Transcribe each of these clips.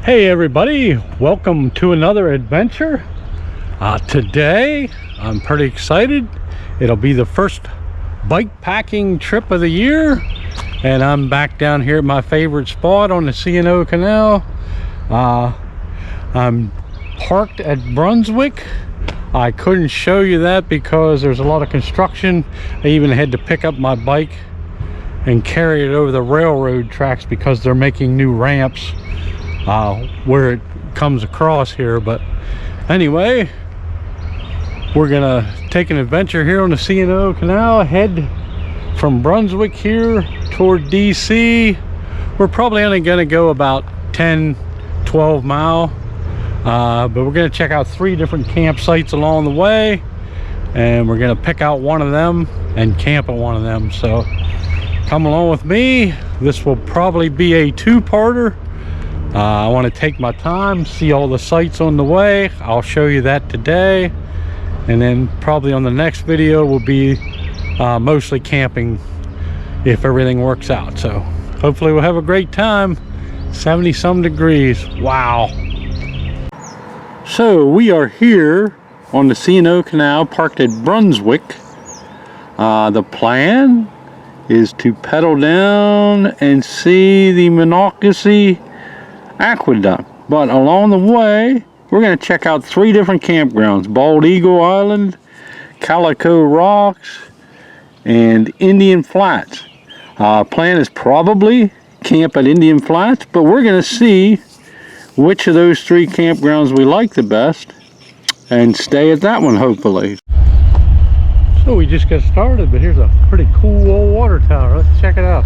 Hey everybody, welcome to another adventure. Today I'm pretty excited. It'll be the first bike packing trip of the year, and I'm back down here at my favorite spot on the Canal. I'm parked at Brunswick. I couldn't show you that because there's a lot of construction. I even had to pick up my bike and carry it over the railroad tracks because they're making new ramps where it comes across here. But anyway, we're gonna take an adventure here on the Canal, head from Brunswick here toward DC. We're probably only gonna go about 10-12 mile, but we're gonna check out 3 different campsites along the way, and we're gonna pick out one of them and camp at one of them. So come along with me. This will probably be a 2-parter. I want to take my time, see all the sights on the way. I'll show you that today, and then probably on the next video will be mostly camping if everything works out. So hopefully we'll have a great time. 70 some degrees. Wow. So we are here on the Canal, parked at Brunswick. The plan is to pedal down and see the Monocacy Aqueduct, but along the way we're going to check out 3 different campgrounds: Bald Eagle Island, Calico Rocks, and Indian Flats. Plan is probably camp at Indian Flats, but we're going to see which of those 3 campgrounds we like the best and stay at that one, hopefully. So we just got started, but here's a pretty cool old water tower. Let's check it out.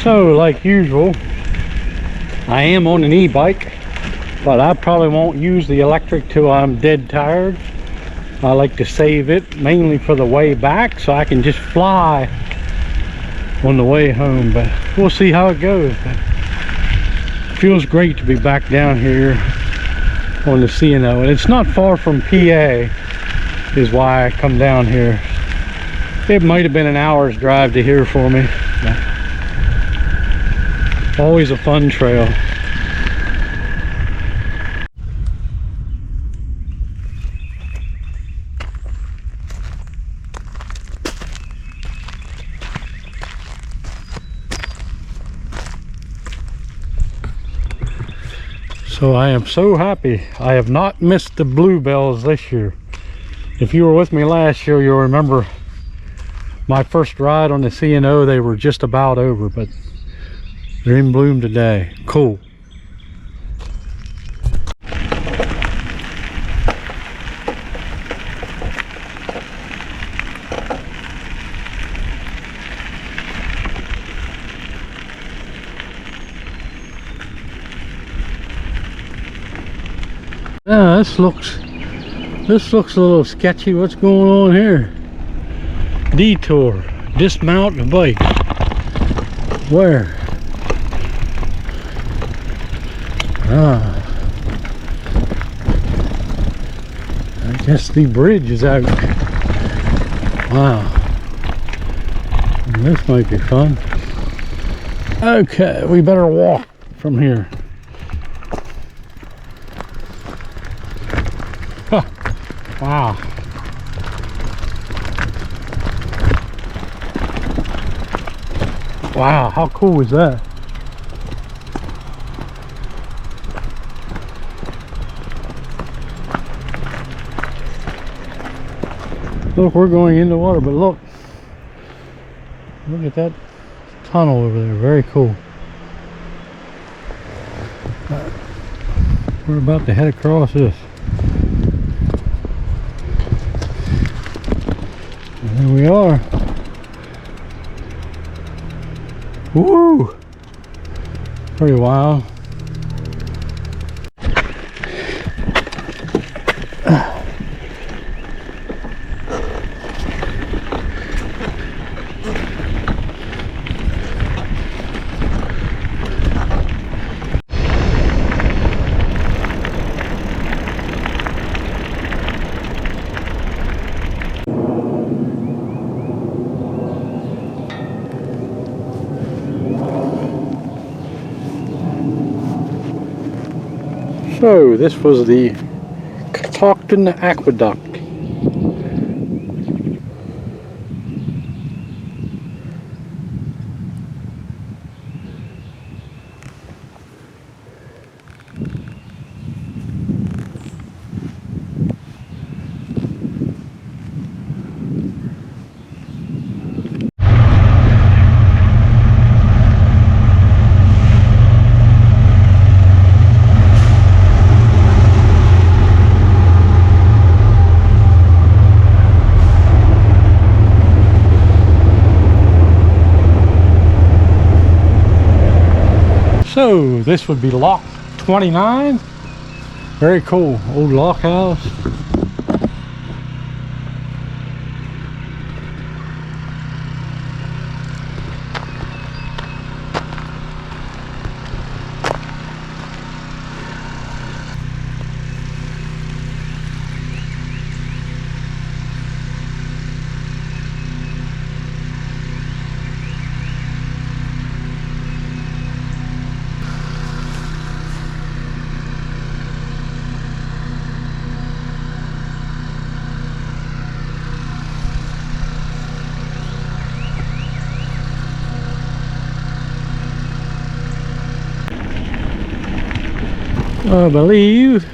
So like usual, I am on an e-bike, but I probably won't use the electric till I'm dead tired. I like to save it mainly for the way back so I can just fly on the way home, but we'll see how it goes. But it feels great to be back down here on the C&O, and it's not far from PA is why I come down here. It might have been an hour's drive to here for me, but always a fun trail. So I am so happy I have not missed the bluebells this year. If you were with me last year, you'll remember my first ride on the C&O. They were just about over, but they're in bloom today. Cool. Yeah, this looks a little sketchy. What's going on here? Detour. Dismount the bike. Where? I guess the bridge is out. Wow. This might be fun. Okay, we better walk from here. Huh. Wow. Wow, how cool is that? Look, we're going into water, but look at that tunnel over there. Very cool. We're about to head across this. There we are. Woo! Pretty wild. So this was the Catoctin Aqueduct. So this would be lock 29. Very cool, old lock house. I believe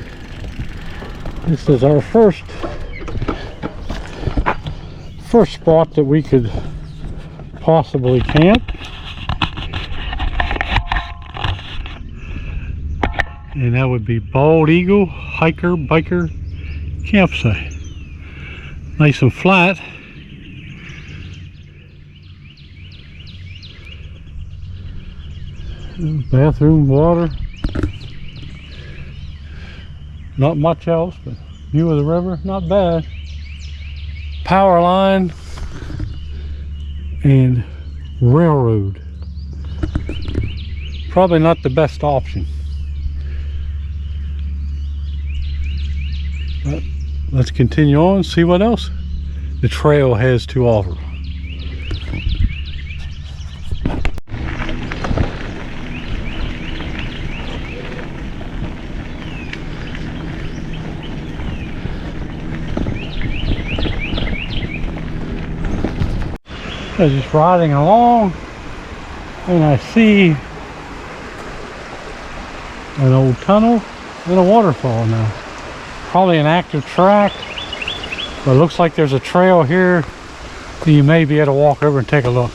this is our first spot that we could possibly camp. And that would be Bald Eagle Hiker Biker Campsite. Nice and flat. Bathroom, water. Not much else, but view of the river, not bad. Power line and railroad. Probably not the best option. But let's continue on and see what else the trail has to offer. I was just riding along and I see an old tunnel and a waterfall now. Probably an active track, but it looks like there's a trail here that you may be able to walk over and take a look.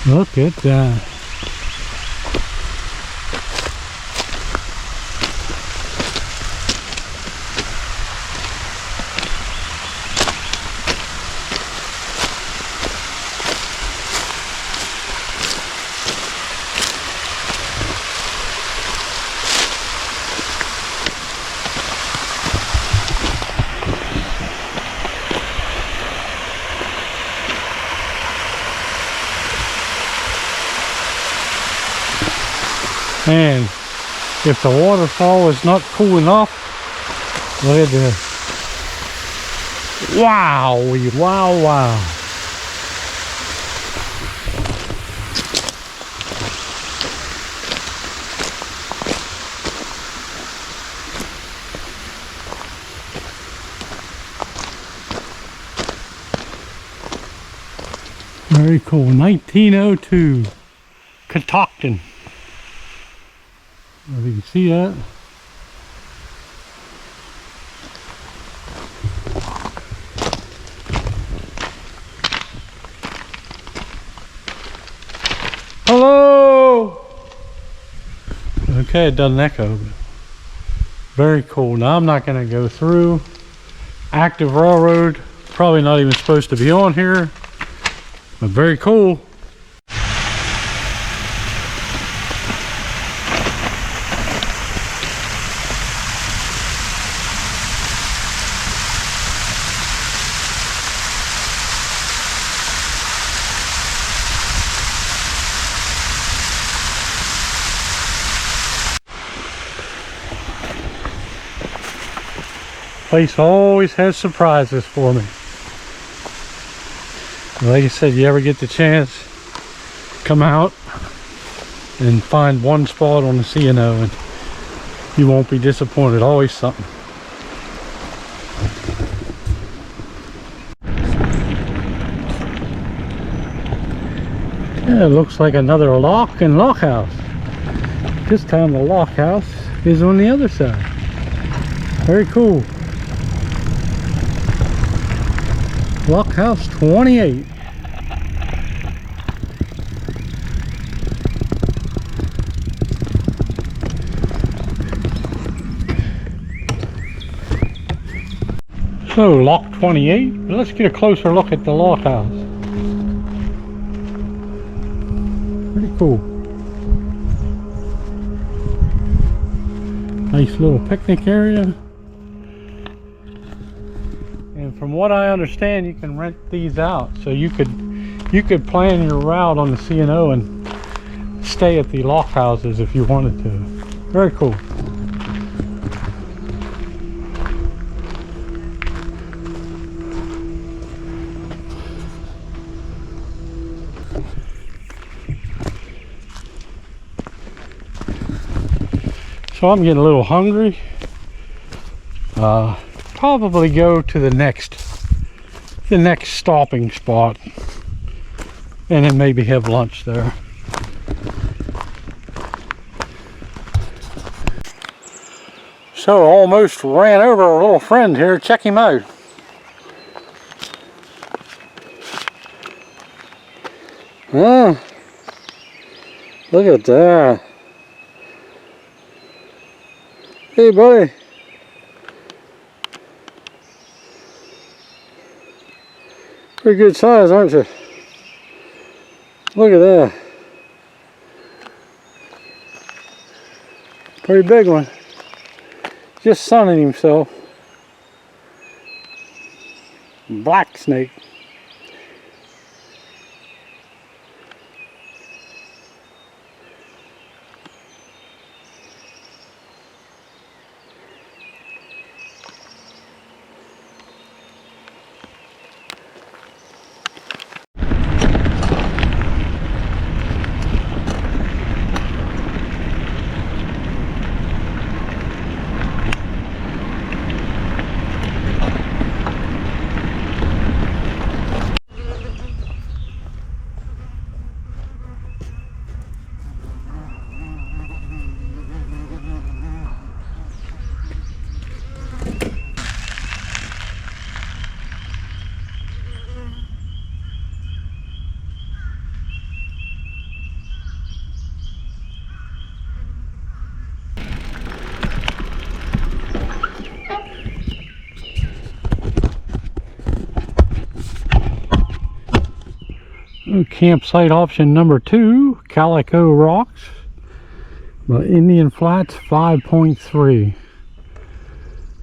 Look at that. And if the waterfall is not cool enough, look at this. Wow, wow, wow. Very cool. 1902 Catoctin. If you can see that. Hello! Okay, it doesn't echo, but Very cool. Now I'm not going to go through. Active railroad, probably not even supposed to be on here, but very cool. Place always has surprises for me. Like I said, you ever get the chance, come out and find one spot on the C&O and you won't be disappointed. Always something. Yeah, it looks like another lock and lock house. This time the lock house is on the other side. Very cool. Lock house 28. So lock 28, let's get a closer look at the lock house. Pretty cool. Nice little picnic area. And from what I understand, you can rent these out, so you could plan your route on the C&O and stay at the lock houses if you wanted to. Very cool. So I'm getting a little hungry. Probably go to the next stopping spot and then maybe have lunch there. So almost ran over a little friend here. Check him out. Oh, look at that. Hey buddy. Pretty good size, aren't you? Look at that. Pretty big one. Just sunning himself. Black snake. Campsite option number 2, Calico Rocks, Indian Flats 5.3.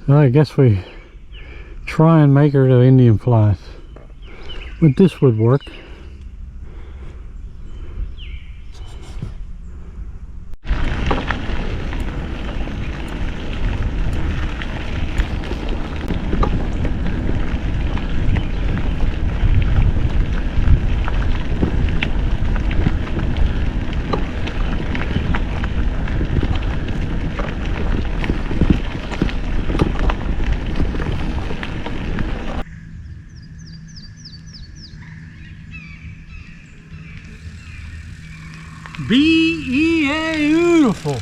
So I guess we try and make her to Indian Flats, but this would work. Beautiful.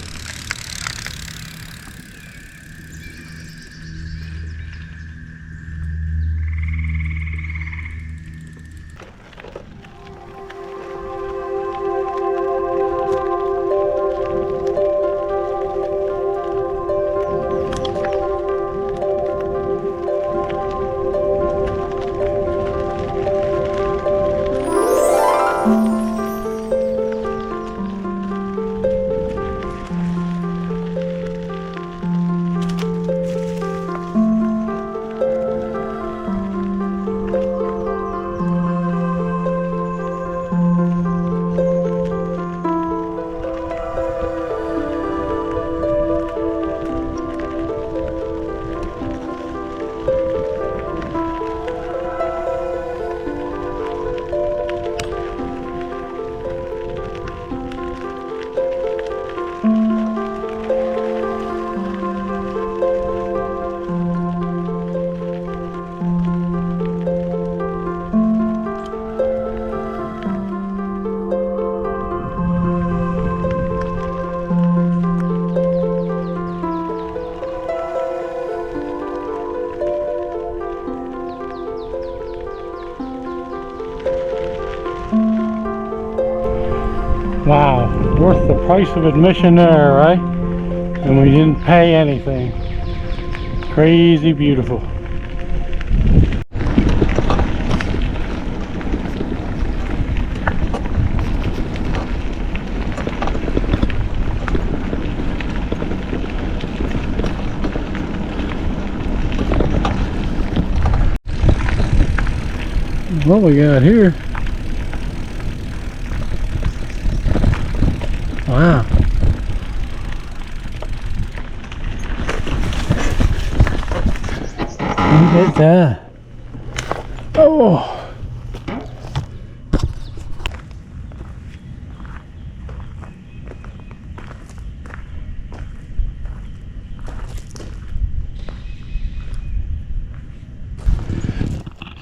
Wow, worth the price of admission there, right? And we didn't pay anything. Crazy beautiful. What we got here? Wow. Look at that. Oh.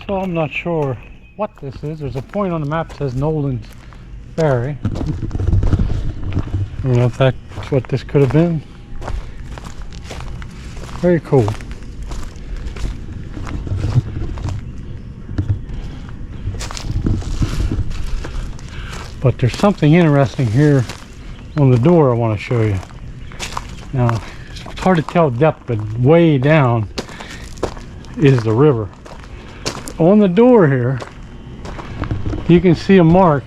So I'm not sure what this is. There's a point on the map that says Nolan's Ferry. I don't know if that's what this could have been. Very cool. But there's something interesting here on the door I want to show you. Now, it's hard to tell depth, but way down is the river. On the door here, you can see a mark.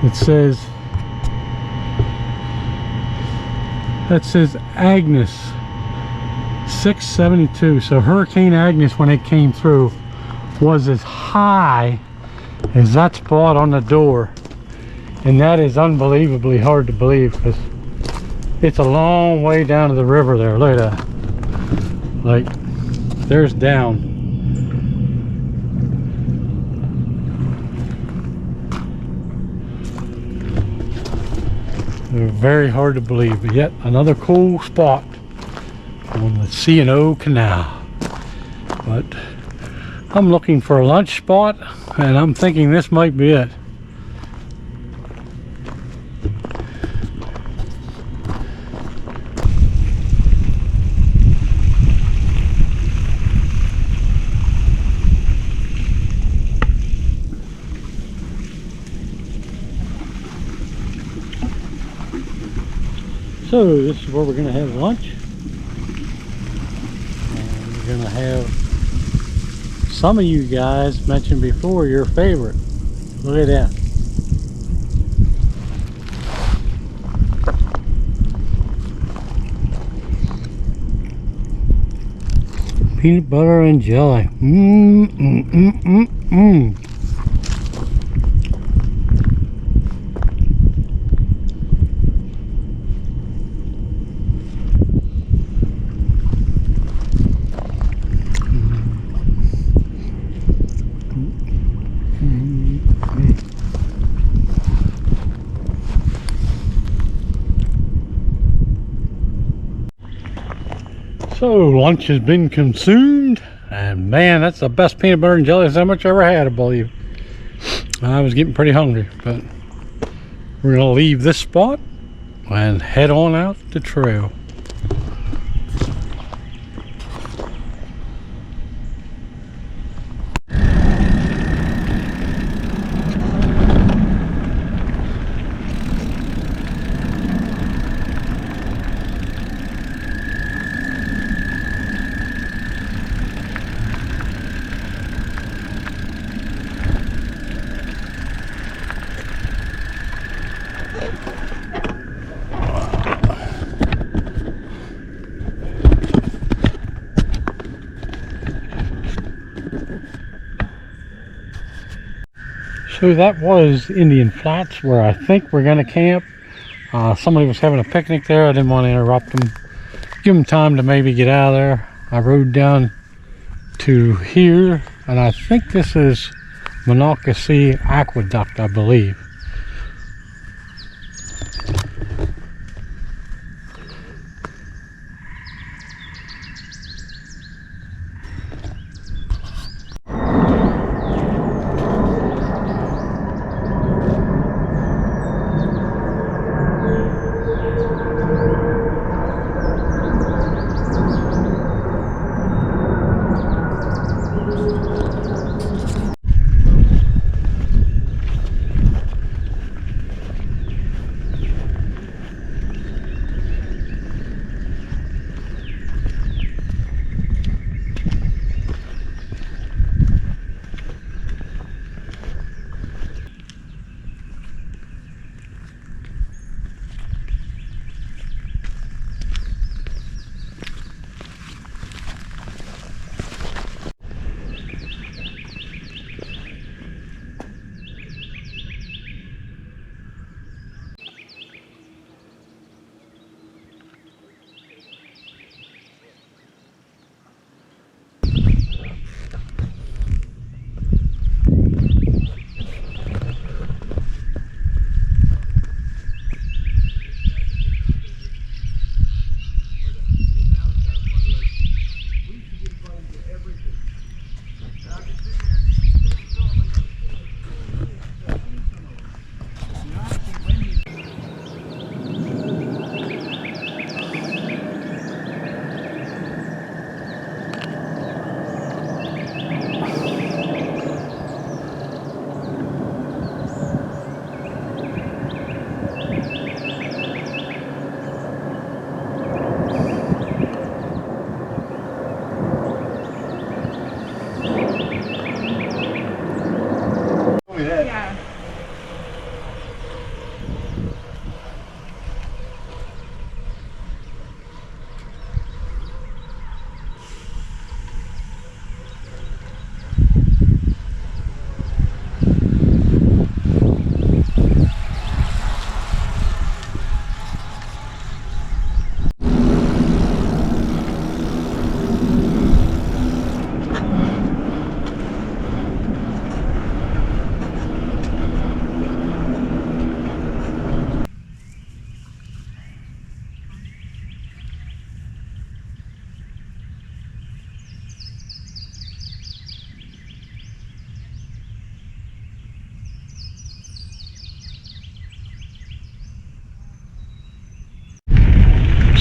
It says, that says Agnes 672. So Hurricane Agnes, when it came through, was as high as that spot on the door. And that is unbelievably hard to believe, because it's a long way down to the river there. Look at that. Like, there's down. Very hard to believe, but yet another cool spot on the C&O Canal. But I'm looking for a lunch spot, and I'm thinking this might be it. So this is where we're going to have lunch, and we're going to have some of you guys mentioned before your favorite. Look at that. Peanut butter and jelly. So lunch has been consumed, and man, that's the best peanut butter and jelly sandwich I ever had, I believe. I was getting pretty hungry, but we're gonna leave this spot and head on out the trail. So that was Indian Flats, where I think we're going to camp. Somebody was having a picnic there. I didn't want to interrupt them. Give them time to maybe get out of there. I rode down to here, and I think this is Monocacy Aqueduct, I believe.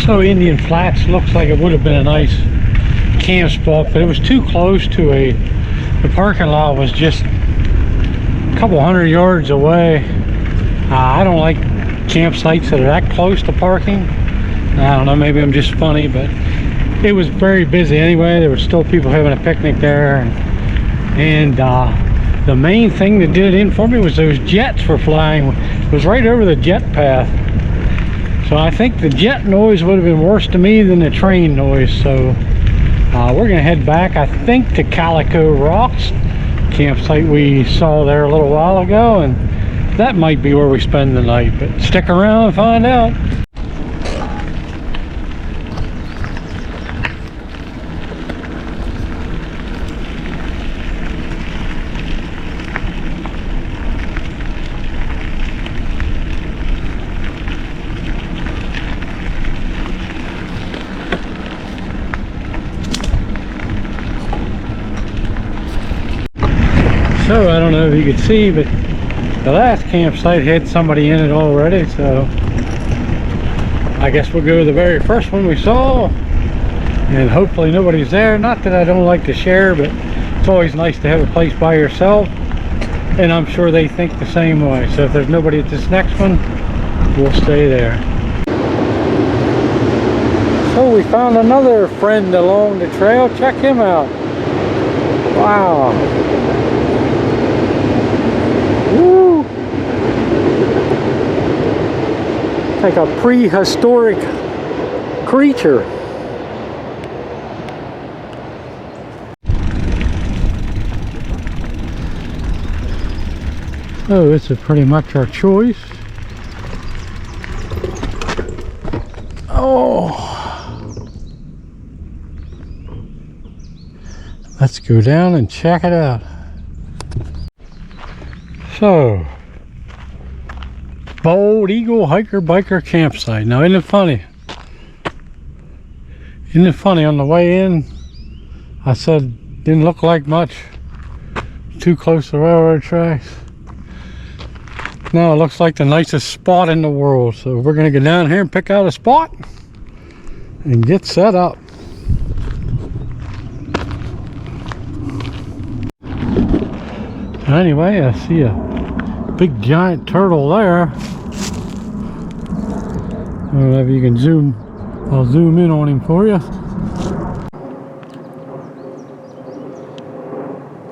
So Indian Flats looks like it would have been a nice camp spot, but it was too close to the parking lot was just a couple hundred yards away. I don't like campsites that are that close to parking. I don't know, maybe I'm just funny, but it was very busy anyway. There were still people having a picnic there, and the main thing that did it in for me was those jets were flying. It was right over the jet path, so I think the jet noise would have been worse to me than the train noise. So we're gonna head back, I think, to Calico Rocks campsite we saw there a little while ago, and that might be where we spend the night, but stick around and find out. So I don't know if you could see, but the last campsite had somebody in it already, so I guess we'll go to the very first one we saw, and hopefully nobody's there. Not that I don't like to share, but it's always nice to have a place by yourself, and I'm sure they think the same way. So if there's nobody at this next one, we'll stay there. So we found another friend along the trail. Check him out. Wow. Woo! Like a prehistoric creature. So this is pretty much our choice. Oh, let's go down and check it out. So, Bald Eagle Hiker Biker Campsite. Now, isn't it funny? Isn't it funny? On the way in, I said didn't look like much. Too close to railroad tracks. Now it looks like the nicest spot in the world. So we're gonna go down here and pick out a spot and get set up. Anyway, I see a big giant turtle there. I don't know if you can zoom. I'll zoom in on him for you.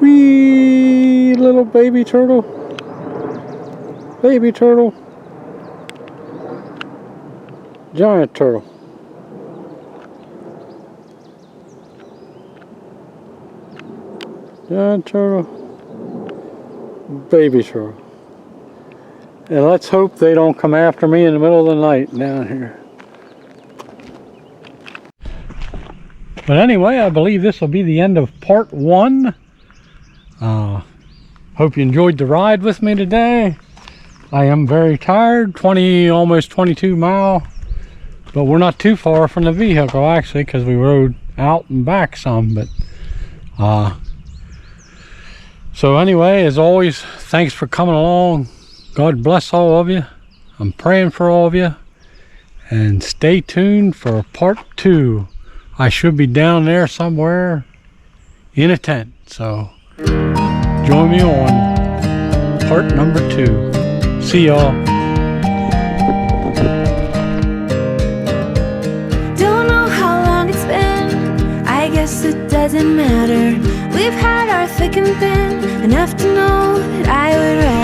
Wee little baby turtle. Baby turtle. Giant turtle. Giant turtle. Baby turtle. And let's hope they don't come after me in the middle of the night down here. But anyway, I believe this will be the end of part 1. Hope you enjoyed the ride with me today. I am very tired. Almost 22 miles, but we're not too far from the vehicle actually, because we rode out and back some. But so anyway, as always, thanks for coming along. God bless all of you. I'm praying for all of you. And stay tuned for part 2. I should be down there somewhere in a tent. So join me on part number 2. See y'all. Don't know how long it's been. I guess it doesn't matter. We've had our thick and thin, enough to know that I would rather